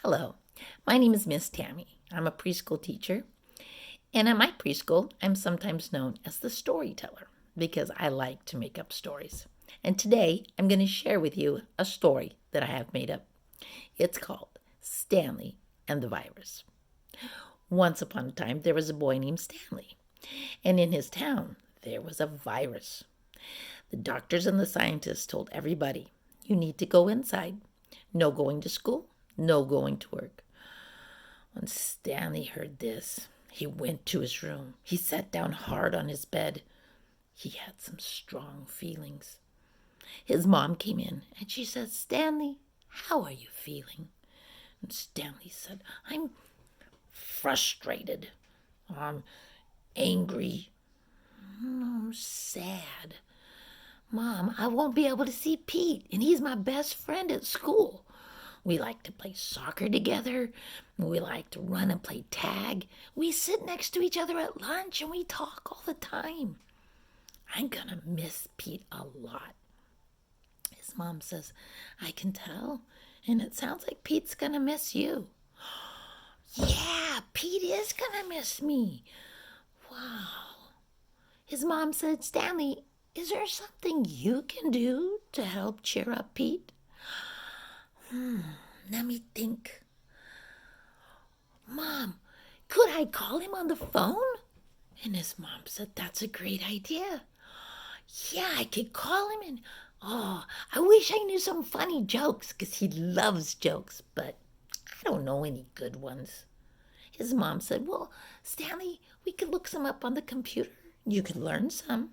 Hello, my name is Miss Tammy. I'm a preschool teacher, and at my preschool, I'm sometimes known as the storyteller because I like to make up stories. And today, I'm going to share with you a story that I have made up. It's called Stanley and the Virus. Once upon a time, there was a boy named Stanley, and in his town, there was a virus. The doctors and the scientists told everybody, you need to go inside. No going to school, no going to work. When Stanley heard this, he went to his room. He sat down hard on his bed. He had some strong feelings. His mom came in and she said, Stanley, how are you feeling? And Stanley said, I'm frustrated. I'm angry. I'm sad. Mom, I won't be able to see Pete, and he's my best friend at school. We like to play soccer together. We like to run and play tag. We sit next to each other at lunch and we talk all the time. I'm going to miss Pete a lot. His mom says, I can tell. And it sounds like Pete's going to miss you. Yeah, Pete is going to miss me. Wow. His mom said, Stanley, is there something you can do to help cheer up Pete? Let me think. Mom, could I call him on the phone? And his mom said, that's a great idea. Yeah, I could call him and, I wish I knew some funny jokes because he loves jokes, but I don't know any good ones. His mom said, well, Stanley, we could look some up on the computer. You could learn some.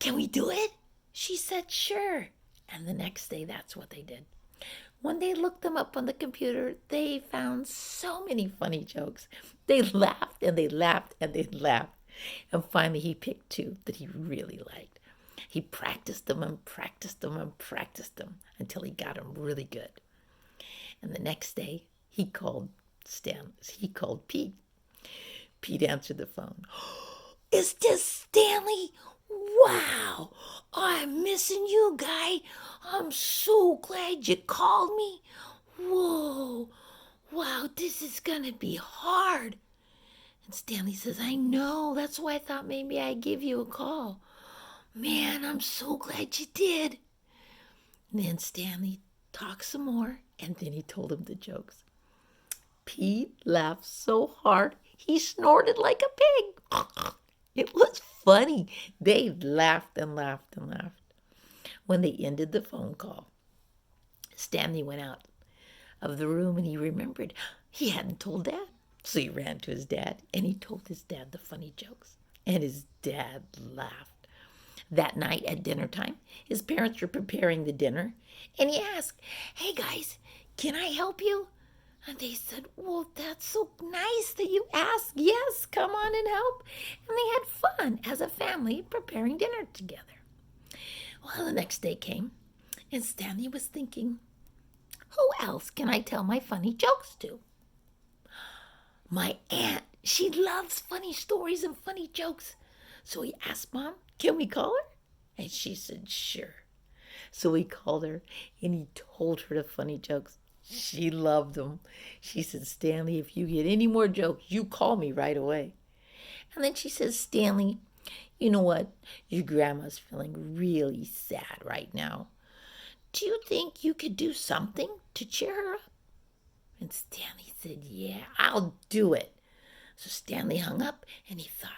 Can we do it? She said, sure. And the next day, that's what they did. When they looked them up on the computer, they found so many funny jokes. They laughed and they laughed and they laughed. And finally, he picked two that he really liked. He practiced them and practiced them and practiced them until he got them really good. And the next day, he called Pete. Pete answered the phone. Is this Stanley? Wow, I'm missing you, guy. I'm so glad you called me. Whoa, wow, this is gonna be hard. And Stanley says, I know, that's why I thought maybe I'd give you a call. Man, I'm so glad you did. And then Stanley talked some more, and then he told him the jokes. Pete laughed so hard, he snorted like a pig. It was funny. They laughed and laughed and laughed. When they ended the phone call, Stanley went out of the room and he remembered he hadn't told Dad. So he ran to his dad and he told his dad the funny jokes. And his dad laughed. That night at dinner time, his parents were preparing the dinner and he asked, hey guys, can I help you? And they said, well, that's so nice that you asked. Yes, come on and help. And they had fun as a family preparing dinner together. Well, the next day came, and Stanley was thinking, who else can I tell my funny jokes to? My aunt, she loves funny stories and funny jokes. So he asked Mom, can we call her? And she said, sure. So he called her, and he told her the funny jokes. She loved them. She said, Stanley, if you get any more jokes, you call me right away. And then she says, Stanley, you know what? Your grandma's feeling really sad right now. Do you think you could do something to cheer her up? And Stanley said, yeah, I'll do it. So Stanley hung up and he thought,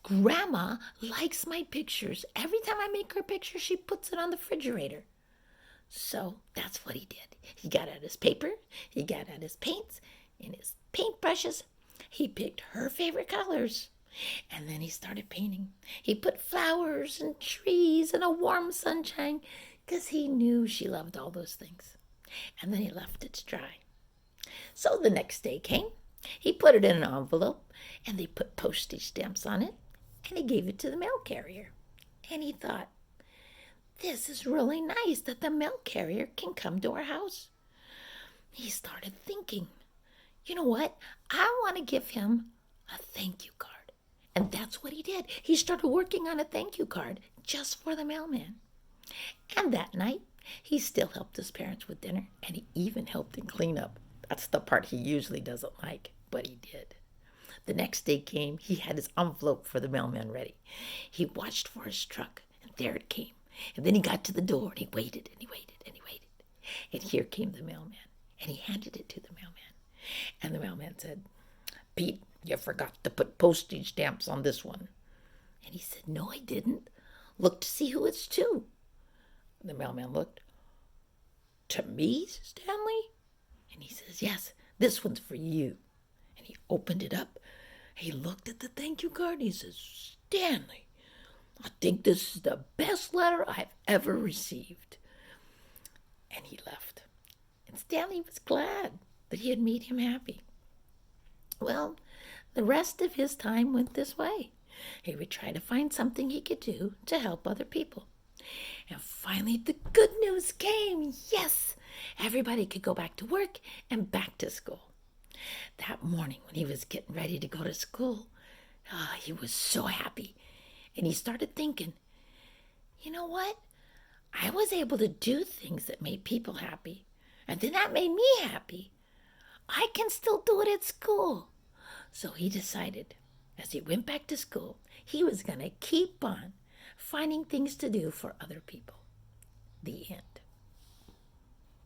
Grandma likes my pictures. Every time I make her a picture, she puts it on the refrigerator. So that's what he did. He got out his paper, he got out his paints and his paintbrushes. He picked her favorite colors, and then he started painting. He put flowers and trees and a warm sunshine because he knew she loved all those things. And then he left it to dry. So the next day came. He put it in an envelope, and they put postage stamps on it, and he gave it to the mail carrier. And he thought, this is really nice that the mail carrier can come to our house. He started thinking, you know what? I want to give him a thank you card. And that's what he did. He started working on a thank you card just for the mailman. And that night, He still helped his parents with dinner, and he even helped in clean up. That's the part he usually doesn't like, but he did. The next day came, he had his envelope for the mailman ready. He watched for his truck, and there it came. And then he got to the door, and he waited, and he waited, and he waited. And here came the mailman, and he handed it to the mailman. And the mailman said, "Pete, you forgot to put postage stamps on this one." And he said, "No, I didn't. Look to see who it's to." The mailman looked. "To me, Stanley?" And he says, "Yes, this one's for you." And he opened it up. He looked at the thank you card. And he says, "Stanley, I think this is the best letter I've ever received." And he left. And Stanley was glad that he had made him happy. Well, the rest of his time went this way. He would try to find something he could do to help other people. And finally, the good news came. Yes, everybody could go back to work and back to school. That morning, when he was getting ready to go to school, he was so happy. And he started thinking, you know what? I was able to do things that made people happy. And then that made me happy. I can still do it at school. So he decided, as he went back to school, he was going to keep on finding things to do for other people. The end.